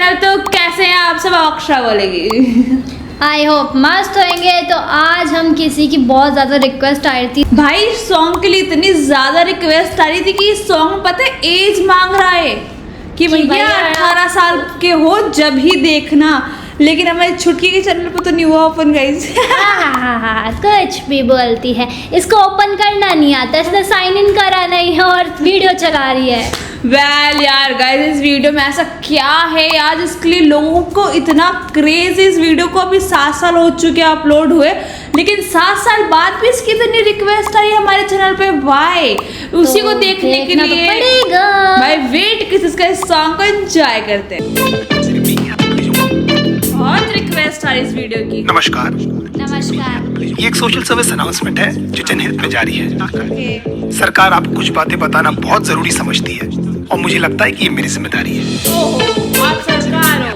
यार, तो कैसे हैं आप सब? अक्षरा बोलेगी। आई होप मस्त होंगे। तो आज हम किसी की बहुत ज़्यादा रिक्वेस्ट आ रही थी भाई, सॉन्ग के लिए इतनी ज्यादा रिक्वेस्ट आ रही थी कि सॉन्ग पता है एज मांग रहा है कि भैया 18 साल के हो जब ही देखना। लेकिन हमारे छुटकी के चैनल पर तो नहीं हुआ ओपन गाइस। हाँ, कुछ भी बोलती है। इसको ओपन करना नहीं आता, इसने साइन इन करा नहीं है और वीडियो चला रही है। वेल यार गाइस, इस वीडियो में ऐसा क्या है यार इसके लिए लोगों को इतना क्रेज। इस वीडियो को अभी 7 साल हो चुके हैं अपलोड हुए, लेकिन 7 साल बाद भी इसकी इतनी रिक्वेस्ट आई हमारे चैनल पे। वाई उसी को देखने के लिए पड़ेगा भाई वेट किस इसका इस सॉन्ग को एंजॉय करते हैं। बहुत रिक्वेस्ट आ रही इस वीडियो की। नमस्कार। नमस्कार। ये एक सोशल सर्विस अनाउंसमेंट है जो जनहित में जारी है। Okay. सरकार आपको कुछ बातें बताना बहुत जरूरी समझती है और मुझे लगता है कि ये मेरी जिम्मेदारी है। ओहो, आप सरकार हो।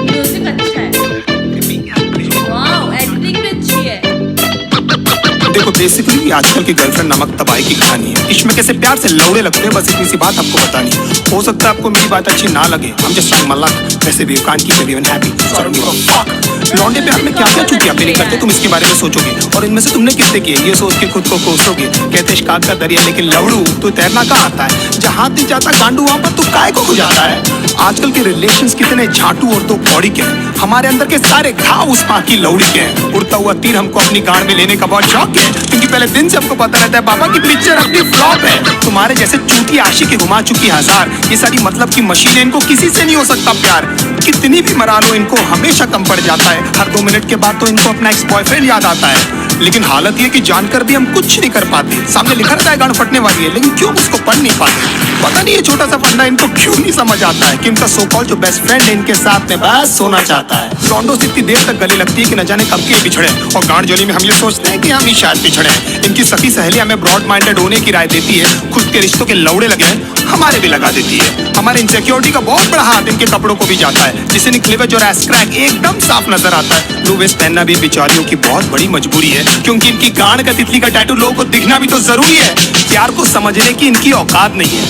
म्यूजिक अच्छा है। वाओ, एक्टिंग भी अच्छी है। देखो बेसिकली ये आजकल की गर्लफ्रेंड नमक तबाही की कहानी है। इसमें कैसे प्यार से लौड़े लगते हैं, बस इतनी सी बात आपको बतानी है। हो सकता है आपको मेरी बात अच्छी ना लगे, हम जस्ट ट्राइंग माय लक। वैसे भी you can't keep everyone happy, so I don't give a fuck. लौंडे प्यार में क्या क्या चुतिया नहीं करते, तुम इसके बारे में सोचोगे और इनमें से तुमने कितने किए ये सोच के खुद को कोसोगे। कहते शिकार का दरिया लेकिन लवड़ू तो तैरना कहाँ आता है। जहाँ नहीं जाता गांडू वहाँ पर तू काय को जाता है। आजकल के रिलेशंस कितने झाटू और दो बॉडी के हैं। हमारे अंदर के सारे घाव उस माँ की लौड़ी के हैं। उड़ता हुआ तीर हमको अपनी गांड में लेने का बहुत शौक है, क्योंकि पहले दिन से हमको पता रहता है बाबा की पिक्चर अपनी फ्लॉप है। तुम्हारे जैसे चूती आशिक के घुमा चुकी हजार, ये सारी मतलब की मशीनें, इनको किसी से नहीं हो सकता प्यार। कितनी भी मरा लो इनको हमेशा कम पड़ जाता है। हर 2 मिनट के बाद तो इनको अपना एक्स बॉयफ्रेंड याद आता है। लेकिन हालत ये कि जानकर भी हम कुछ नहीं कर पाते। सामने लिखा रहता है गांड फटने वाली है, लेकिन क्यों उसको पढ़ नहीं पाते। पता नहीं ये छोटा सा फंडा इनको क्यों नहीं समझ आता है कि इनका सो कॉल्ड जो बेस्ट फ्रेंड है इनके साथ में बस सोना चाहता है। लॉन्डो से इतनी देर तक गले लगती है कि न जाने कब के बिछड़े, और गांड जोली में हम ये सोचते हैं कि हम ही शायद बिछड़े। इनकी सखी सहेली हमें ब्रॉड माइंडेड होने की राय देती है, खुद के रिश्तों के लौड़े लगे हमारे भी लगा देती है। हमारे इनसिक्योरिटी का बहुत बड़ा हाथ इनके कपड़ों को भी जाता है, जिससे निकलेवेज और एस क्रैक एकदम साफ नजर आता है। लो वेस्ट पहनना भी बेचारियों की बहुत बड़ी मजबूरी है, क्योंकि इनकी गांड का तितली का टैटू लोगों को दिखना भी तो जरूरी है। प्यार को समझने की इनकी औकात नहीं है।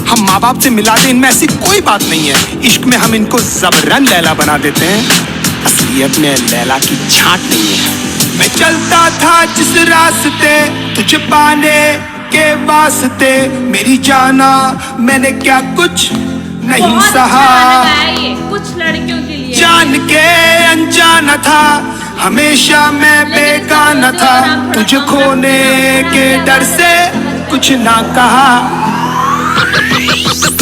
हम माँ बाप से मिला दे इनमें ऐसी कोई बात नहीं है। इश्क में हम इनको जबरन लैला बना देते हैं, असलियत में लैला की छांट नहीं है। मैं चलता था जिस रास्ते तुझे पाने के वास्ते, मेरी जाना मैंने क्या कुछ नहीं बहुत सहा। अच्छा लगा है ये कुछ लड़कियों के लिए। जान के अनजाना था हमेशा मैं बेगाना था, तुझे खोने के डर से कुछ ना कहा।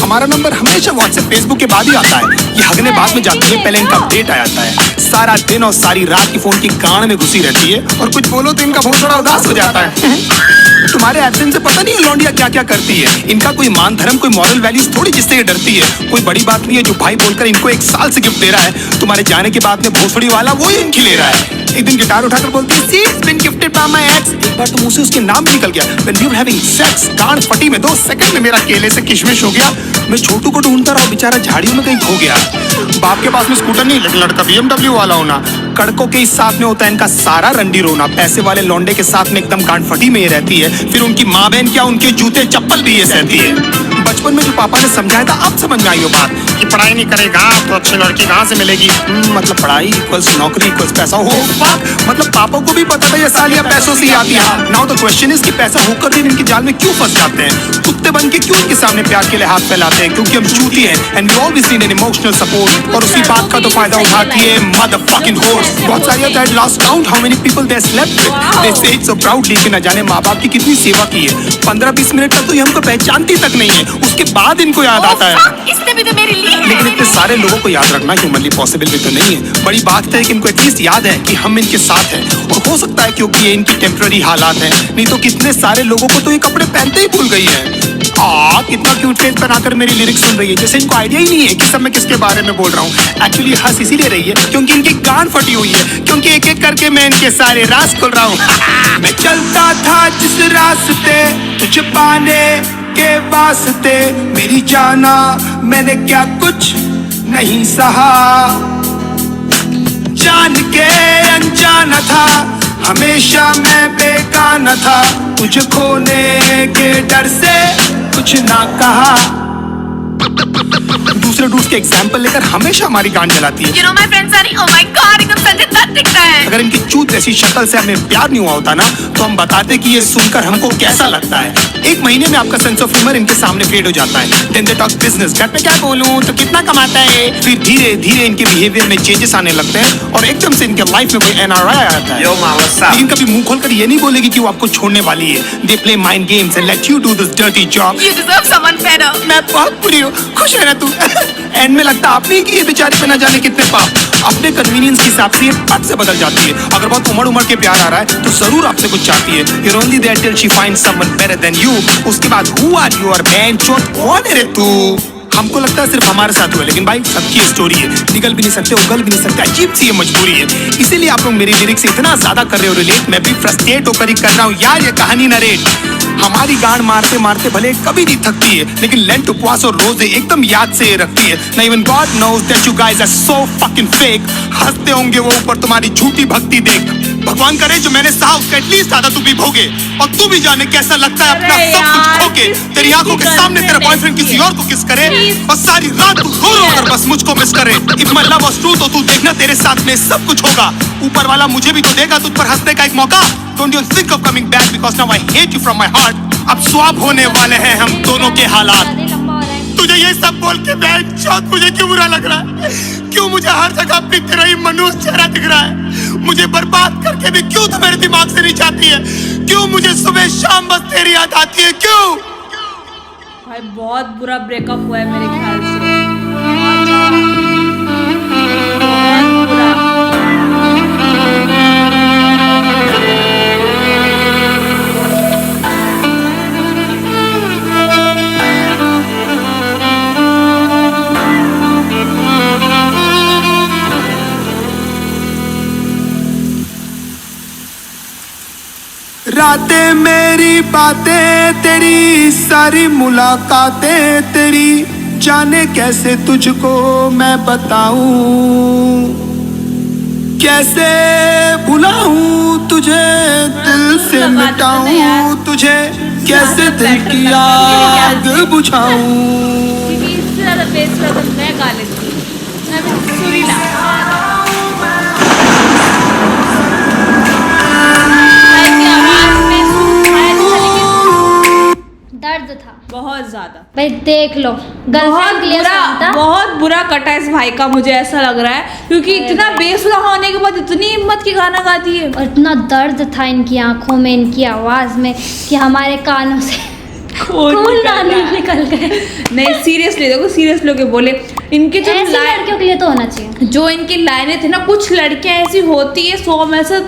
हमारा नंबर हमेशा व्हाट्सएप फेसबुक के बाद ही आता है। ये हगने बाद में जाती है, पहले इनका अपडेट आ जाता है। सारा दिन और सारी रात की फोन की गांड में घुसी रहती है, और कुछ बोलो तो इनका बहुत बड़ा उदास हो जाता है। तुम्हारे एब्सेंस से पता नहीं है लौंडिया क्या क्या करती है। इनका कोई मान धर्म कोई मॉरल वैल्यूज थोड़ी जिससे ये डरती है। कोई बड़ी बात नहीं है जो भाई बोलकर इनको 1 साल से गिफ्ट दे रहा है। तुम्हारे जाने के बाद में भोसड़ी वाला वो ही इनकी ले रहा है। एक दिन गिटार उठाकर बोलती है, "It's been gifted by my ex." एक बार तो मुंह से उसके नाम भी निकल गया। When we were having sex, गांड फटी में 2 सेकंड में मेरा केले से किशमिश हो गया। मैं छोटू को ढूंढता रहा, बेचारा झाड़ियों में कहीं खो गया। बाप के पास में स्कूटर नहीं, लेकिन लड़का BMW वाला होना। कड़कों के इस साथ में होता है इनका सारा रंडी रोना। पैसे वाले लौंडे के साथ में एकदम गांड फटी में ये रहती है। फिर उनकी माँ बहन क्या, उनके जूते चप्पल भी ये सहती है। बचपन में जो पापा ने समझाया था अब समझ में आई वो बात कि पढ़ाई नहीं करेगा तो अच्छी लड़की कहाँ से मिलेगी। मतलब पढ़ाई इक्वल्स नौकरी इक्वल्स पैसा। हो मतलब पापा को भी पता था ये सालियां पैसों से आती है। नाउ द क्वेश्चन इज कि पैसा होकर भी इनके जाल में क्यों फंस जाते हैं। कुत्ते बन के क्यों इनके सामने प्यार के लिए हाथ फैलाते हैं, क्योंकि हम चूती हैं and we always need an emotional support. और उसी बात का तो फायदा उठाती है मदरफकिंग होर्स। बहुत सारी that last count how many people they slept with, they say it so proudly कि न जाने माँ बाप की कितनी सेवा की है। 15-20 मिनट तक तो ये हमको पहचानती तक नहीं है, उसके बाद इनको याद आता है। इसने भी तो मेरे लिए लेकिन इतने सारे लोगों को याद रखना ह्यूमनली पॉसिबल भी तो नहीं है। बड़ी बात है कि इनको एटलीस्ट याद है कि हम इनके साथ हैं, और हो सकता है क्योंकि ये इनकी टेम्पररी हालात हैं, नहीं तो कितने सारे लोगों को तो ये कपड़े पहनते ही भूल गई है। कितना क्यूट फेस बनाकर मेरी लिरिक्स सुन रही है, जैसे इनको आइडिया ही नहीं है कि सब मैं किसके बारे में बोल रहा हूँ। एक्चुअली हंस इसीलिए रही है क्योंकि इनकी गांड फटी हुई है, क्योंकि एक एक करके मैं इनके सारे राज खोल रहा हूँ। मैं चलता था जिस रास्ते तुझे पाने के वास्ते, मेरी जाना मैंने क्या कुछ नहीं सहा। जान के अनजाना था हमेशा मैं बेगाना था, तुझे खोने के डर से कुछ ना कहा। दूसरे डूड्स के एग्जांपल लेकर हमेशा हमारी गांड जलाती है। You know my friends are oh my god एकदम संजय दत्त दिख रहा है। अगर इनकी चूत जैसी शक्ल से हमें प्यार नहीं हुआ होता ना तो हम बताते कि ये सुनकर हमको कैसा लगता है। एक महीने में आपका सेंस ऑफ ह्यूमर इनके सामने फेड हो जाता है। देन दे टॉक बिजनेस, घर पे क्या बोलूं तो कितना कमाता है। फिर धीरे धीरे इनके बिहेवियर में चेंजेस आने लगते हैं और एकदम से इनके लाइफ में कोई NRI आ जाता है। Yo, man, what's up? लेकिन कभी मुंह खोलकर ये नहीं बोलेगी कि वो आपको छोड़ने वाली है। They play mind games and let you do this dirty job. You deserve someone better. मैं बहुत बुरी हूँ, खुश है ना तू? एंड में लगता आपने कि ये बेचारे पे ना जाने कितने पाप अपने कन्वीनियंस के हिसाब से ये पट से बदल जाती है। अगर बहुत उमड़ के प्यार आ रहा है तो जरूर आपसे कुछ चाहती है। You're only there till she finds someone better than you. उसके बाद who are you और बहन चोट कौन है रे तू? हमको लगता है सिर्फ हमारे साथ हुआ, लेकिन भाई सबकी स्टोरी है। निकल भी नहीं सकते, उगल भी नहीं सकते, अजीब सी ये मजबूरी है। इसीलिए आप लोग मेरी लिरिक्स से इतना ज्यादा कर रहे हो रिलेट, मैं भी फ्रस्ट्रेट होकर ही कर रहा हूँ यार ये कहानी नरेट। हमारी गांड मारते मारते भले कभी नहीं थकती है, लेकिन लेंट उपवास और रोजे एकदम याद से ये रखती है। ना even God knows that you guys are so fucking fake. हंसते होंगे वो ऊपर तुम्हारी झूठी भक्ति देख। भगवान करे जो मैंने सहा उसका एटलीस्ट आधा तू भी भोगे और तू भी जाने कैसा लगता है अपना सब कुछ खो के। तेरी आंखों के सामने तेरा बॉयफ्रेंड किसी और को किस करे और सारी रात तू रो रो कर बस मुझको मिस करे। If my love was true तो तू देखना तेरे साथ में सब कुछ होगा। ऊपर वाला मुझे भी तो देगा तुझ पर हंसने का एक मौका। Don't you think of coming back because now I hate you from my heart. अब स्वाब होने वाले हैं हम दोनों के हालात। तुझे ये सब बोल के बेचौथ मुझे क्यों बुरा लग रहा है? क्यों मुझे हर जगह पे तेरा ही मनुष्य चेहरा दिख रहा है? मुझे बर्बाद करके भी क्यों तो मेरे दिमाग से नहीं जाती है? क्यों मुझे सुबह शाम बस तेरी याद आती है? क्यों? भाई बहुत बुरा ब्रेकअप हुआ है मेरे ख्याल से, बहुत बुरा। रातें मेरी बातें तेरी, सारी मुलाकातें तेरी, जाने कैसे तुझको मैं बताऊं, कैसे भुलाऊं तुझे, दिल से मिटाऊं तुझे, कैसे दिल की आग बुझाऊं। इससे ज़्यादा बेस्ट था तो मैं गा लेती, मैं भी सुरीला। दर्द था बहुत ज्यादा भाई, देख लो बहुत बुरा कटा इस भाई का, मुझे ऐसा लग रहा है क्योंकि इतना बेसुरा होने के बाद इतनी हिम्मत की गाना गाती है। और इतना दर्द था इनकी आंखों में, इनकी आवाज में कि हमारे कानों से खून निकल गए। नहीं सीरियसली देखो, सीरियस लोग बोले इनके जो लड़कियों के लिए तो होना चाहिए। जो इनकी लाइनें थी ना, कुछ लड़कियां ऐसी होती है 100 में से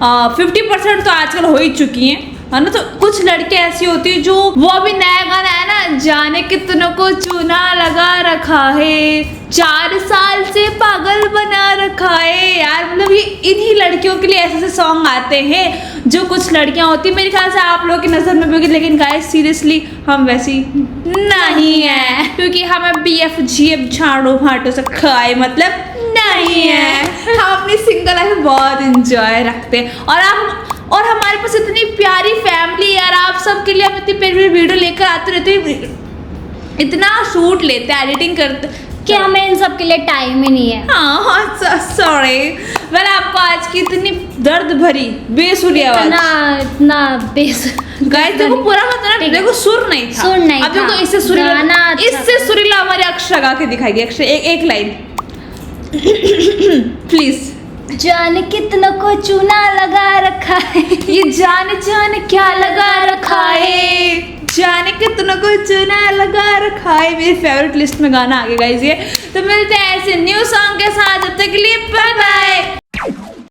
50% तो आजकल हो ही चुकी हैं, है ना। तो कुछ लड़कियां ऐसी होती है जो वो अभी नया गाना है ना, जाने कितनों को चूना लगा रखा है, 4 साल से पागल बना रखा है। यार मतलब ये इन्हीं लड़कियों के लिए ऐसे ऐसे सॉन्ग आते हैं जो कुछ लड़कियां होती है। मेरे ख्याल से आप लोगों की नजर में भी होगी, लेकिन गाइस सीरियसली हम वैसी नहीं है, क्योंकि हमें BF GF झाड़ू फाटू से खाए मतलब नहीं है। हम अपनी सिंगल लाइफ बहुत इंजॉय रखते हैं और हमारे पास इतनी प्यारी फैमिली यार, आप सबके लिए हम इतनी प्यारी वीडियो लेकर आते रहते हैं, इतना शूट लेते हैं, एडिटिंग करते कि हमें इन सब के लिए टाइम ही नहीं है। हाँ सॉरी। वेल आपको आज की इतनी दर्द भरी बेसुरी आवाज, इतना गाइस देखो पूरा मतलब देखो सुर नहीं था, सुर नहीं अब देखो इससे सुरीला, इससे सुरीला हमारी अक्षर गा के दिखाएगी। अक्षर एक लाइन प्लीज। जाने कितनों को चूना लगा रखा है, ये जाने क्या लगा रखा है, जाने कितनों को चूना लगा रखा है। मेरी फेवरेट लिस्ट में गाना आ गया गाइस ये। तो मिलते हैं ऐसे न्यू सॉन्ग के साथ, जब तक के लिए बाय बाय।